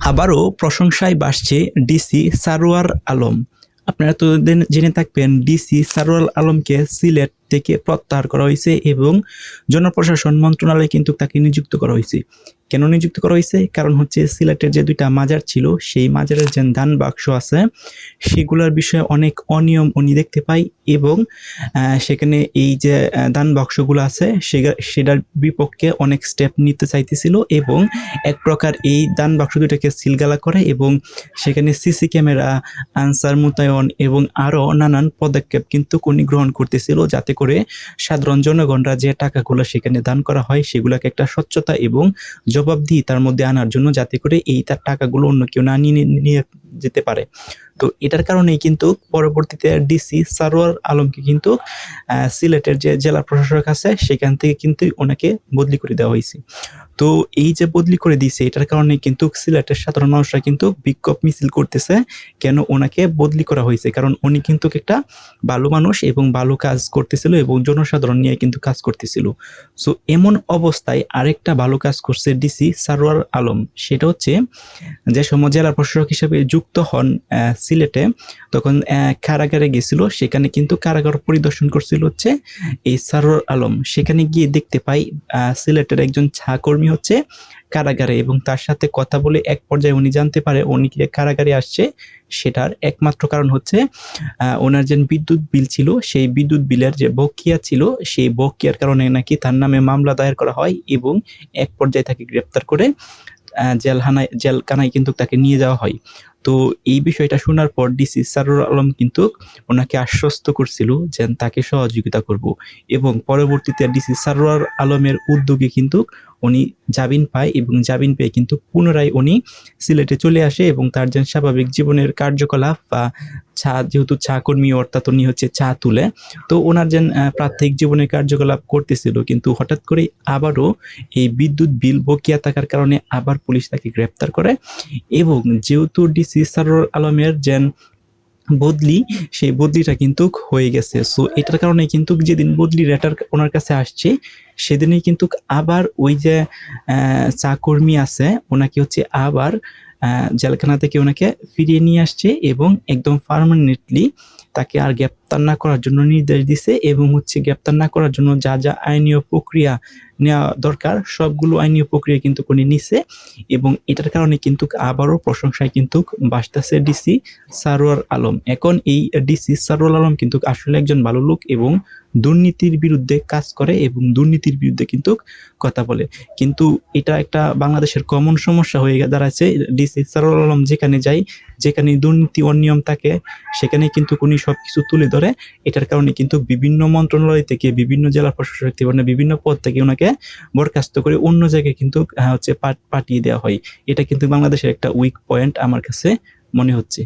আবারও প্রশংসায় ভাসছে ডিসি সারোয়ার আলম। আপনারা তো জেনে থাকবেন ডিসি সারোয়ার আলমকে সিলেট থেকে প্রত্যাহার করা হয়েছে এবং জনপ্রশাসন মন্ত্রণালয়ে কিন্তু তাকে নিযুক্ত করা হয়েছে। কেন নিযুক্ত করা হয়েছে? কারণ হচ্ছে সিলেটের যে 2টা মাজার ছিল সেই মাজারের যে দান বাক্স আছে সেগুলোর বিষয়ে অনেক অনিয়ম উনি দেখতে পাই এবং সেখানে এই যে দান বাক্সগুলো আছে সেটার বিপক্ষে অনেক স্টেপ নিতে চাইতেছিল এবং এক প্রকার এই দান বাক্স দুটাকে সিলগালা করে এবং সেখানে সিসি ক্যামেরা, আনসার মোতায়েন এবং আরও নানান পদক্ষেপ কিন্তু উনি গ্রহণ করতেছিল, যাতে করে সাধারণ জনগণরা যে টাকাগুলো সেখানে দান করা হয় সেগুলোকে একটা স্বচ্ছতা এবং জবাবদিহি তার মধ্যে আনার জন্য, যাতে করে এই তার টাকাগুলো অন্য কেউ না নিয়ে যেতে পারে। তো এটার কারণেই কিন্তু পরবর্তীতে ডিসি সারোয়ার আলমকে কিন্তু সিলেটের যে জেলা প্রশাসক আছে সেখান থেকে কিন্তু ওনাকে বদলি করে দেওয়া হয়েছে। তো এই যে বদলি করে দিয়েছে এটার কারণে কিন্তু সিলেটের সাধারণ মানুষরা কিন্তু বিক্ষোভ মিছিল করতেছে, কেন ওনাকে বদলি করা হয়েছে, কারণ উনি কিন্তু একটা ভালো মানুষ এবং ভালো কাজ করতেছিল এবং জনসাধারণ নিয়ে কিন্তু কাজ করতেছিল। সো এমন অবস্থায় আরেকটা ভালো কাজ করছে ডিসি সারোয়ার আলম, সেটা হচ্ছে যে সময় জেলা প্রশাসক হিসেবে যুক্ত হন সিলেটে, তখন কারাগারে গেছিল, সেখানে কিন্তু কারাগার পরিদর্শন করছিল হচ্ছে এই সারোয়ার আলম। সেখানে গিয়ে দেখতে পাই সিলেটের একজন ছাকর্মী হচ্ছে কারাগারে এবং তার সাথে কথা বলে এক পর্যায়ে উনি জানতে পারে উনি কি কারাগারে আসছে সেটার একমাত্র কারণ হচ্ছে ওনার যে বিদ্যুৎ বিল ছিল সেই বিদ্যুৎ বিলের যে বকেয়া ছিল সেই বকেয়ার কারণে নাকি তার নামে মামলা দায়ের করা হয় এবং এক পর্যায়ে তাকে গ্রেপ্তার করে জেলখানায় কিন্তু তাকে নিয়ে যাওয়া হয়। তো এই বিষয়টা শোনার পর ডিসি সারোয়ার আলম কিন্তু ওনাকে আশ্বস্ত করছিল যে তাকে সহযোগিতা করব এবং পরবর্তীতে ডিসি সারোয়ার আলমের উদ্যোগে কিন্তু উনি জামিন পায় এবং জামিন পেয়ে কিন্তু পুনরায় উনি সিলেটে চলে আসে এবং তার যে স্বাভাবিক জীবনের কার্যকলাপ বা যেহেতু চা কর্মী অর্থাৎ উনি হচ্ছে চা তুলে, তো ওনার যে প্রাত্যহিক জীবনের কার্যকলাপ করতেছিল, কিন্তু হঠাৎ করে আবারও এই বিদ্যুৎ বিল বকেয়া থাকার কারণে আবার পুলিশ তাকে গ্রেপ্তার করে এবং যেহেতু ডিসি সারোয়ার আলমের যে বদলি সেই বদলিটা কিন্তু হয়ে গেছে। সো এটার কারণে কিন্তু যেদিন বদলি লেটার ওনার কাছে আসছে সেদিনই কিন্তু আবার ওই যে চা কর্মী আছে ওনাকে হচ্ছে আবার জেলখানা থেকে ওনাকে ফিরিয়ে নিয়ে আসছে এবং একদম পার্মানেন্টলি তাকে আর গ্রেপ্তার না করার জন্য নির্দেশ দিছে এবং হচ্ছে গ্রেপ্তার না করার জন্য যা যা আইনীয় প্রক্রিয়া নেওয়া দরকার সবগুলো আইনীয় প্রক্রিয়া কিন্তু উনি নিছে এবং এটার কারণে কিন্তু আবারও প্রশংসায় কিন্তু ভাসতেছে ডিসি সারোয়ার আলম। এখন এই ডিসি সারোয়ার আলম কিন্তু আসলে একজন ভালো লোক এবং দুর্নীতির বিরুদ্ধে কাজ করে এবং দুর্নীতির বিরুদ্ধে কিন্তু কথা বলে, কিন্তু এটা একটা বাংলাদেশের কমন সমস্যা হয়ে দাঁড়াচ্ছে। ডিসি সারোয়ার আলম যেখানে যায়, যেখানে দুর্নীতি অনিয়ম থাকে সেখানে কিন্তু উনি সবকিছু তুলে ধরে। এটার কারণে কিন্তু বিভিন্ন মন্ত্রণালয় থেকে, বিভিন্ন জেলা প্রশাসক থেকে, বিভিন্ন পদ থেকে ওনাকে বরখাস্ত করে অন্য জায়গায় কিন্তু হচ্ছে পাঠিয়ে দেওয়া হয়। এটা কিন্তু বাংলাদেশের একটা উইক পয়েন্ট আমার কাছে মনে হচ্ছে।